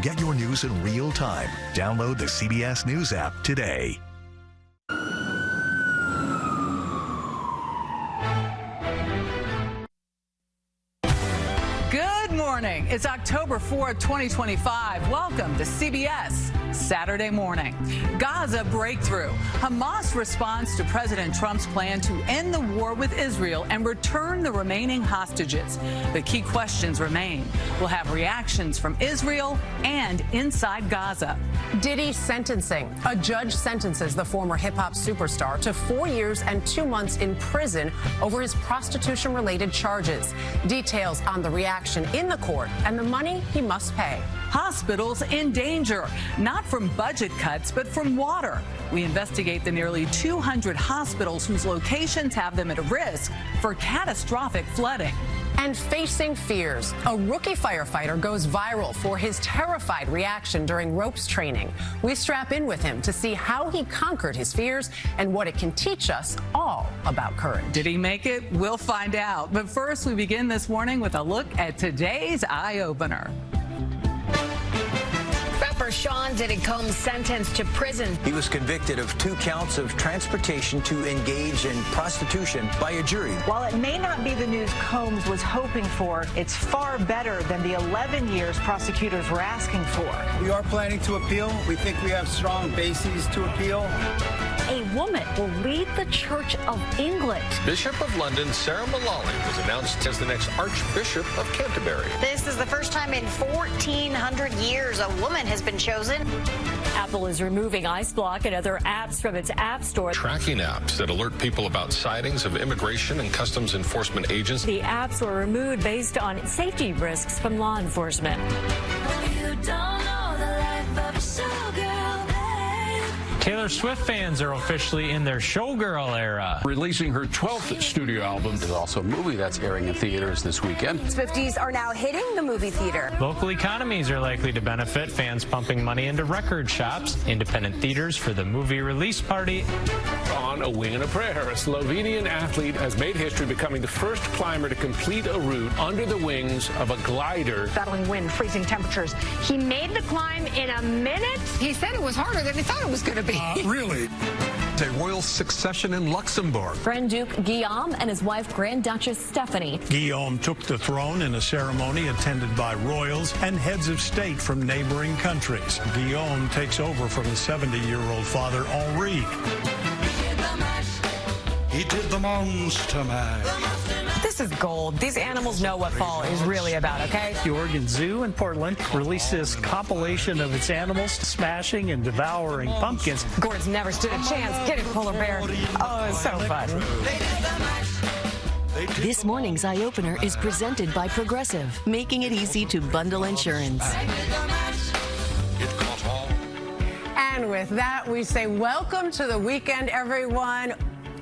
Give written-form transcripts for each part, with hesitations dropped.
Get your news in real time. Download the CBS News app today. Good morning. It's October 4th, 2025. Welcome to CBS Saturday Morning. Gaza breakthrough. Hamas responds to President Trump's plan to end the war with Israel and return the remaining hostages. The key questions remain. We'll have reactions from Israel and inside Gaza. Diddy sentencing. A judge sentences the former hip-hop superstar to 4 years and 2 months in prison over his prostitution-related charges. Details on the reaction in the court and the money he must pay. Hospitals in danger, not from budget cuts, but from water. We investigate the nearly 200 hospitals whose locations have them at risk for catastrophic flooding. And facing fears, a rookie firefighter goes viral for his terrified reaction during ropes training. We strap in with him to see how he conquered his fears and what it can teach us all about courage. Did he make it? We'll find out. But first, we begin this morning with a look at today's eye-opener. Rapper Sean Diddy Combs sentenced to prison. He was convicted of 2 counts of transportation to engage in prostitution by a jury. While it may not be the news Combs was hoping for, it's far better than the 11 years prosecutors were asking for. We are planning to appeal. We think we have strong bases to appeal. A woman will lead the Church of England. Bishop of London Sarah Mullally was announced as the next Archbishop of Canterbury. This is the first time in 1,400 years a woman has been chosen. Apple is removing Isbell and other apps from its app store. Tracking apps that alert people about sightings of immigration and customs enforcement agents. The apps were removed based on safety risks from law enforcement. You don't know the life of a showgirl, babe. Taylor Swift fans are officially in their showgirl era. Releasing her 12th studio album. There's also a movie that's airing in theaters this weekend. Swifties are now hitting the movie theater. Local economies are likely to benefit, fans pumping money into record shops, independent theaters for the movie release party. On A Wing and a Prayer, a Slovenian athlete has made history becoming the first climber to complete a route under the wings of a glider. Battling wind, freezing temperatures. He made the climb in a minute. He said it was harder than he thought it was going to be. Really? A royal succession in Luxembourg. Grand Duke Guillaume and his wife Grand Duchess Stephanie. Guillaume took the throne in a ceremony attended by royals and heads of state from neighboring countries. Guillaume takes over from his 70-year-old father, Henri. He did the monster mash. This is gold. These animals know what fall is really about, okay? The Oregon Zoo in Portland released this compilation of its animals smashing and devouring pumpkins. Gord's never stood a chance. Get it, polar bear. Oh, it's so fun. This morning's eye-opener is presented by Progressive, making it easy to bundle insurance. And with that, we say welcome to the weekend, everyone.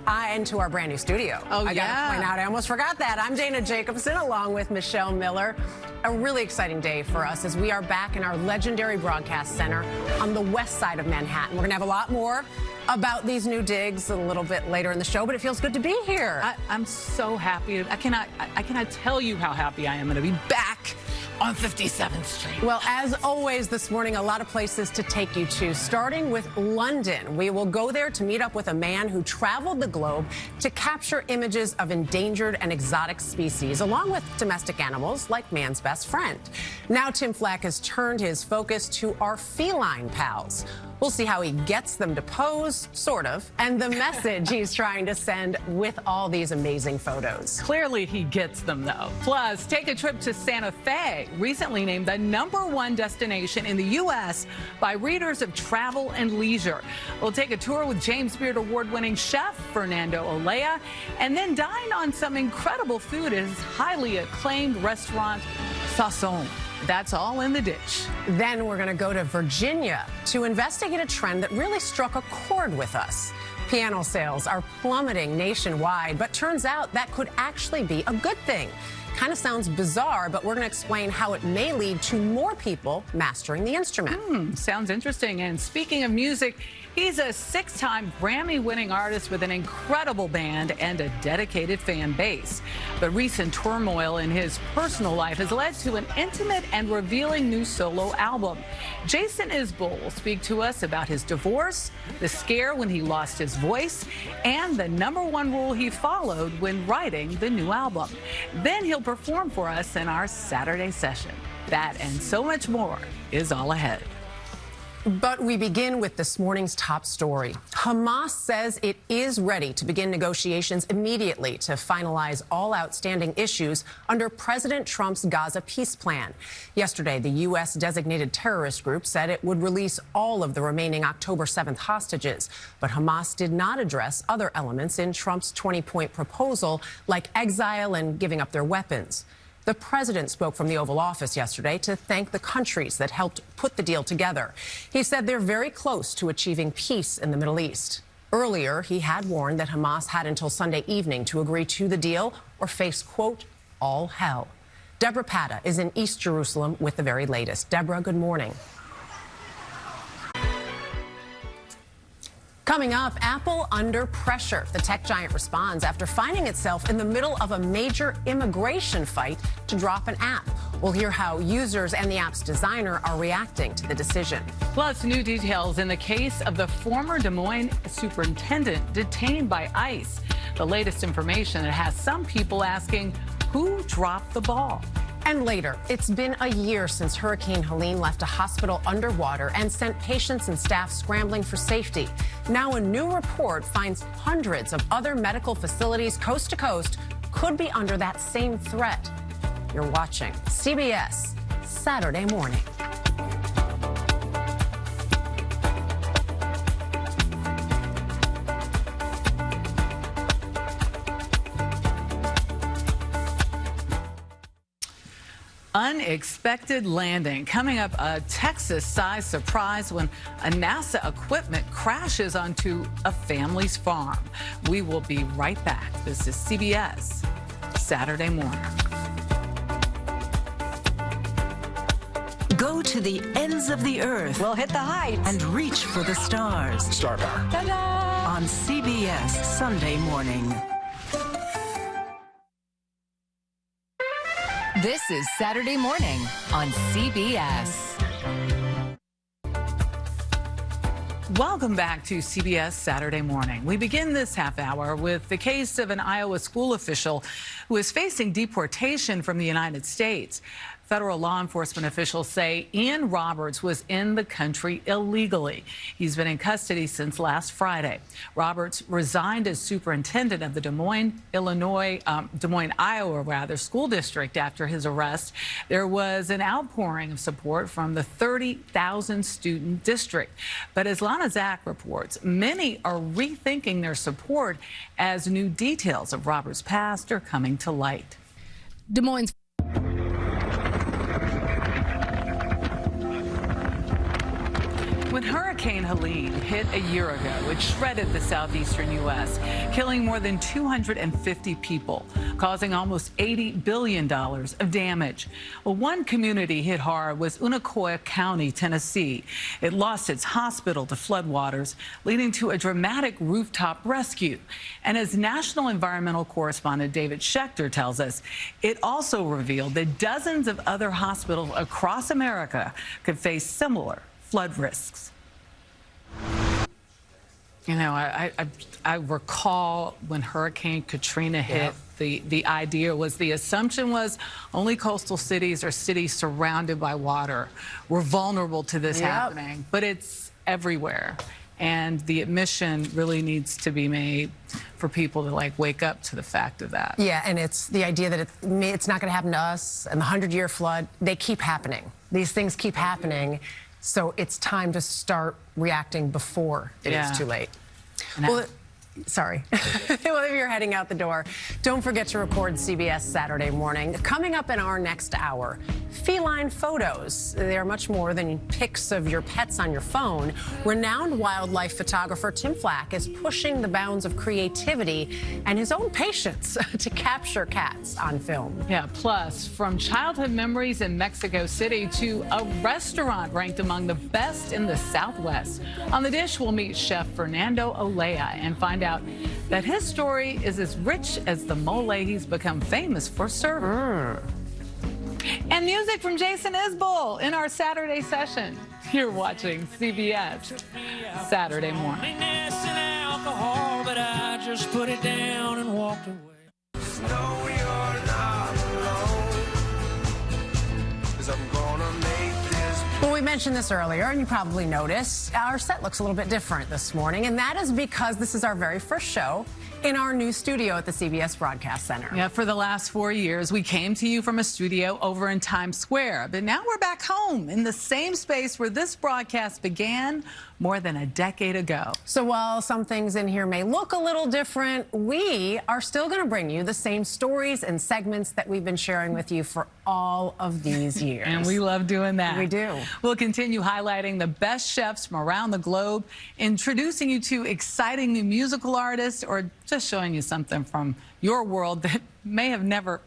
And to our brand new studio. I gotta point out, I almost forgot that. I'm Dana Jacobson along with Michelle Miller. A really exciting day for us as we are back in our legendary broadcast center on the west side of Manhattan. We're gonna have a lot more about these new digs a little bit later in the show, but it feels good to be here. I'm so happy. I cannot tell you how happy I am to be back on 57th Street. Well, as always this morning, a lot of places to take you to, starting with London. We will go there to meet up with a man who traveled the globe to capture images of endangered and exotic species, along with domestic animals like man's best friend. Now Tim Flack has turned his focus to our feline pals. We'll see how he gets them to pose, sort of, and the message he's trying to send with all these amazing photos. Clearly he gets them, though. Plus, take a trip to Santa Fe, recently named the #1 destination in the U.S. by readers of Travel and Leisure. We'll take a tour with James Beard award-winning chef Fernando Olea, and then dine on some incredible food at his highly acclaimed restaurant, Sazon. That's all in the dish. Then we're going to go to Virginia to investigate a trend that really struck a chord with us. Piano sales are plummeting nationwide, but turns out that could actually be a good thing. Kind of sounds bizarre, but we're going to explain how it may lead to more people mastering the instrument. Sounds interesting. And speaking of music, he's a 6-time Grammy-winning artist with an incredible band and a dedicated fan base. But recent turmoil in his personal life has led to an intimate and revealing new solo album. Jason Isbell will speak to us about his divorce, the scare when he lost his voice, and the #1 rule he followed when writing the new album. Then he'll perform for us in our Saturday session. That and so much more is all ahead. But we begin with this morning's top story. Hamas says it is ready to begin negotiations immediately to finalize all outstanding issues under President Trump's Gaza peace plan. Yesterday, the U.S. designated terrorist group said it would release all of the remaining October 7th hostages. But Hamas did not address other elements in Trump's 20-point proposal, like exile and giving up their weapons. The president spoke from the Oval Office yesterday to thank the countries that helped put the deal together. He said they're very close to achieving peace in the Middle East. Earlier, he had warned that Hamas had until Sunday evening to agree to the deal or face, quote, all hell. Deborah Pata is in East Jerusalem with the very latest. Deborah, good morning. Coming up, Apple under pressure. The tech giant responds after finding itself in the middle of a major immigration fight to drop an app. We'll hear how users and the app's designer are reacting to the decision. Plus, new details in the case of the former Des Moines superintendent detained by ICE. The latest information that has some people asking, who dropped the ball? And later, it's been a year since Hurricane Helene left a hospital underwater and sent patients and staff scrambling for safety. Now a new report finds hundreds of other medical facilities coast to coast could be under that same threat. You're watching CBS Saturday Morning. Unexpected landing. Coming up, a Texas-sized surprise when a NASA equipment crashes onto a family's farm. We will be right back. This is CBS Saturday Morning. Go to the ends of the earth. We'll hit the heights. And reach for the stars. Star Power. Ta-da! On CBS Sunday Morning. This is Saturday Morning on CBS. Welcome back to CBS Saturday Morning. We begin this half hour with the case of an Iowa school official who is facing deportation from the United States. Federal law enforcement officials say Ian Roberts was in the country illegally. He's been in custody since last Friday. Roberts resigned as superintendent of the Des Moines, Iowa, school district after his arrest. There was an outpouring of support from the 30,000 student district. But as Lana Zach reports, many are rethinking their support as new details of Roberts' past are coming to light. Des Moines. When Hurricane Helene hit a year ago, it shredded the southeastern U.S., killing more than 250 people, causing almost $80 billion of damage. Well, one community hit hard was Unicoi County, Tennessee. It lost its hospital to floodwaters, leading to a dramatic rooftop rescue. And as national environmental correspondent David Schechter tells us, it also revealed that dozens of other hospitals across America could face similar flood risks. You know, I recall when Hurricane Katrina hit, the idea was, the assumption was only coastal cities or cities surrounded by water were vulnerable to this happening, but it's everywhere. And the admission really needs to be made for people to wake up to the fact of that. Yeah, and it's the idea that it's not going to happen to us, and the 100-year flood, they keep happening. These things keep happening. So it's time to start reacting before it is too late. Well, sorry. Well, if you're heading out the door, don't forget to record CBS Saturday Morning. Coming up in our next hour, feline photos. They are much more than pics of your pets on your phone. Renowned wildlife photographer Tim Flack is pushing the bounds of creativity and his own patience to capture cats on film. Yeah, plus, from childhood memories in Mexico City to a restaurant ranked among the best in the Southwest. On the dish, we'll meet Chef Fernando Olea and find out that his story is as rich as the mole he's become famous for serving. And music from Jason Isbell in our Saturday session. You're watching CBS Saturday Morning. But I just put it down and walked away. No, you're not alone. 'Cause I'm gonna make this. Well, we mentioned this earlier, and you probably noticed our set looks a little bit different this morning, and that is because this is our very first show in our new studio at the CBS Broadcast Center. Yeah, for the last 4 years, we came to you from a studio over in Times Square, but now we're back home in the same space where this broadcast began more than a decade ago. So while some things in here may look a little different, we are still going to bring you the same stories and segments that we've been sharing with you for all of these years. And we love doing that. We do. We'll continue highlighting the best chefs from around the globe, introducing you to exciting new musical artists, or just showing you something from your world that you've never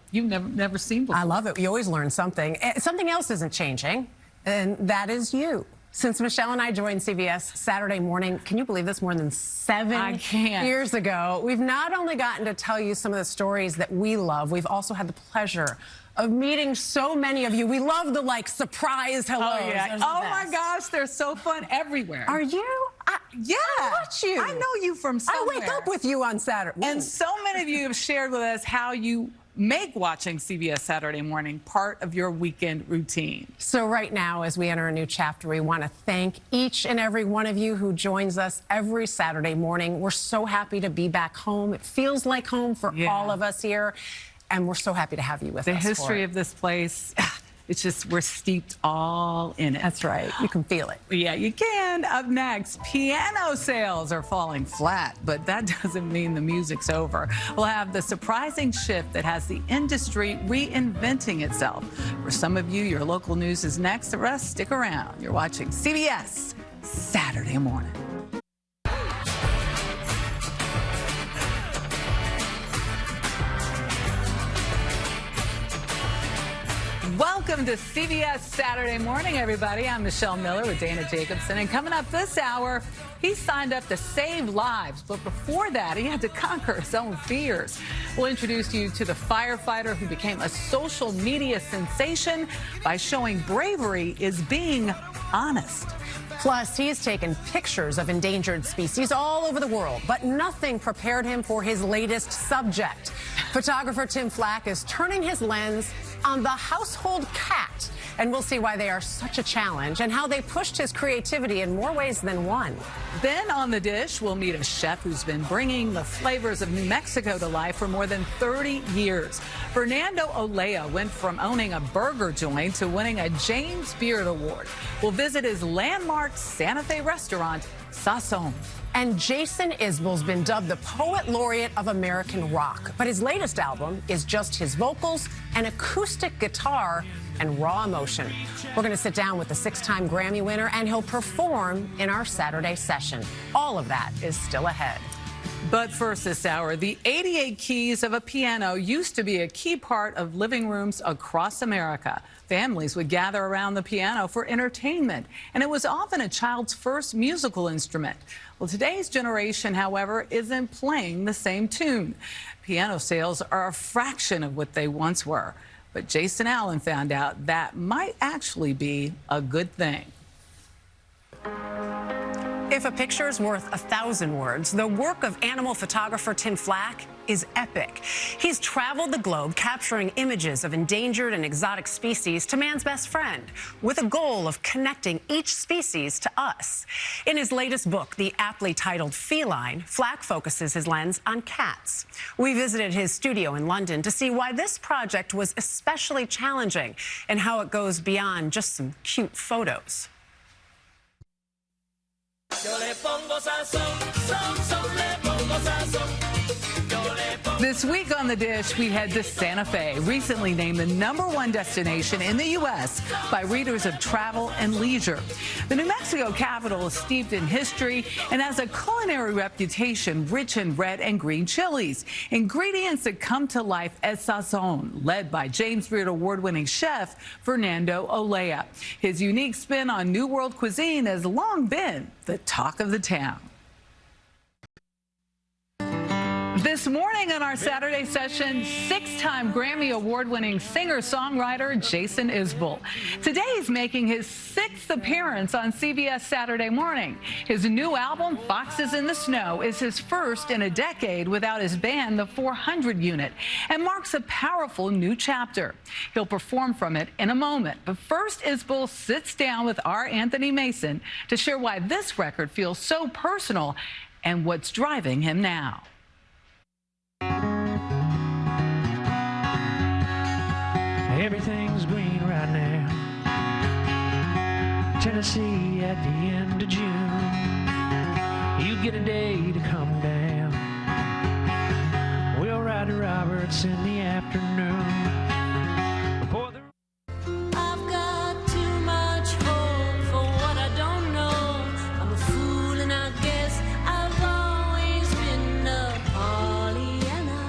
seen before. I love it. You always learn something. Something else isn't changing, and that is you. Since Michelle and I joined CBS Saturday Morning, can you believe this, more than 7 years ago, we've not only gotten to tell you some of the stories that we love, we've also had the pleasure of meeting so many of you. We love the, surprise hellos. Oh, yeah. Oh, my gosh, they're so fun everywhere. Are you? Yeah. I watch you. I know you from somewhere. I wake up with you on Saturday. And so many of you have shared with us how you make watching CBS Saturday Morning part of your weekend routine. So right now, as we enter a new chapter, we want to thank each and every one of you who joins us every Saturday morning. We're so happy to be back home. It feels like home for all of us here, and we're so happy to have you with us. The history of this place, it's just, we're steeped all in it. That's right. You can feel it. Yeah, you can. Up next, piano sales are falling flat, but that doesn't mean the music's over. We'll have the surprising shift that has the industry reinventing itself. For some of you, your local news is next. The rest, stick around. You're watching CBS Saturday Morning. Welcome to CBS Saturday Morning, everybody. I'm Michelle Miller with Dana Jacobson. And coming up this hour, he signed up to save lives. But before that, he had to conquer his own fears. We'll introduce you to the firefighter who became a social media sensation by showing bravery is being honest. Plus, he has taken pictures of endangered species all over the world, but nothing prepared him for his latest subject. Photographer Tim Flack is turning his lens on the household cat, and we'll see why they are such a challenge and how they pushed his creativity in more ways than one. Then on the dish, we'll meet a chef who's been bringing the flavors of New Mexico to life for more than 30 years. Fernando Olea went from owning a burger joint to winning a James Beard Award. We'll visit his landmark Santa Fe restaurant, Sazon. And Jason Isbell's been dubbed the Poet Laureate of American rock. But his latest album is just his vocals, an acoustic guitar, and raw emotion. We're going to sit down with the 6-time Grammy winner, and he'll perform in our Saturday session. All of that is still ahead. But first this hour, the 88 keys of a piano used to be a key part of living rooms across America. Families would gather around the piano for entertainment, and it was often a child's first musical instrument. Well, today's generation, however, isn't playing the same tune. Piano sales are a fraction of what they once were. But Jason Allen found out that might actually be a good thing. If a picture is worth 1,000 words, the work of animal photographer Tim Flack is epic. He's traveled the globe capturing images of endangered and exotic species to man's best friend, with a goal of connecting each species to us. In his latest book, the aptly titled Feline, Flack focuses his lens on cats. We visited his studio in London to see why this project was especially challenging and how it goes beyond just some cute photos. Yo le pongo sazón, son, le pongo sazón. Yo le pongo This week on The Dish, we head to Santa Fe, recently named the #1 destination in the U.S. by readers of Travel and Leisure. The New Mexico capital is steeped in history and has a culinary reputation rich in red and green chilies, ingredients that come to life as sazon, led by James Beard award-winning chef Fernando Olea. His unique spin on New World cuisine has long been the talk of the town. This morning on our Saturday session, 6-time Grammy Award-winning singer-songwriter Jason Isbell. Today he's making his 6th appearance on CBS Saturday Morning. His new album, Foxes in the Snow, is his first in a decade without his band, the 400 Unit, and marks a powerful new chapter. He'll perform from it in a moment. But first, Isbell sits down with our Anthony Mason to share why this record feels so personal and what's driving him now. Everything's green right now. Tennessee at the end of June. You get a day to come down. We'll ride to Roberts in the afternoon. I've got too much hope for what I don't know. I'm a fool and I guess I've always been a Pollyanna.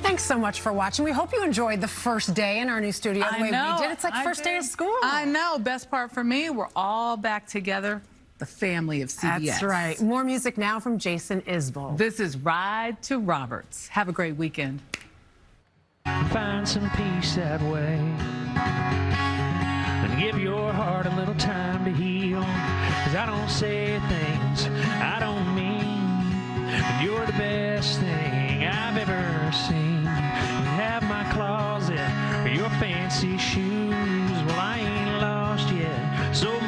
Thanks so much for watching. We hope you enjoyed the first day in our new studio the way we did. It's like first day of school. I know. Best part for me, we're all back together, the family of CBS. That's right. More music now from Jason Isbell. This is Ride to Roberts. Have a great weekend. Find some peace that way. And give your heart a little time to heal. 'Cause I don't say things I don't mean. And you're the best thing I've ever seen. You have my closet for your fancy shoes. Well, I ain't lost yet. So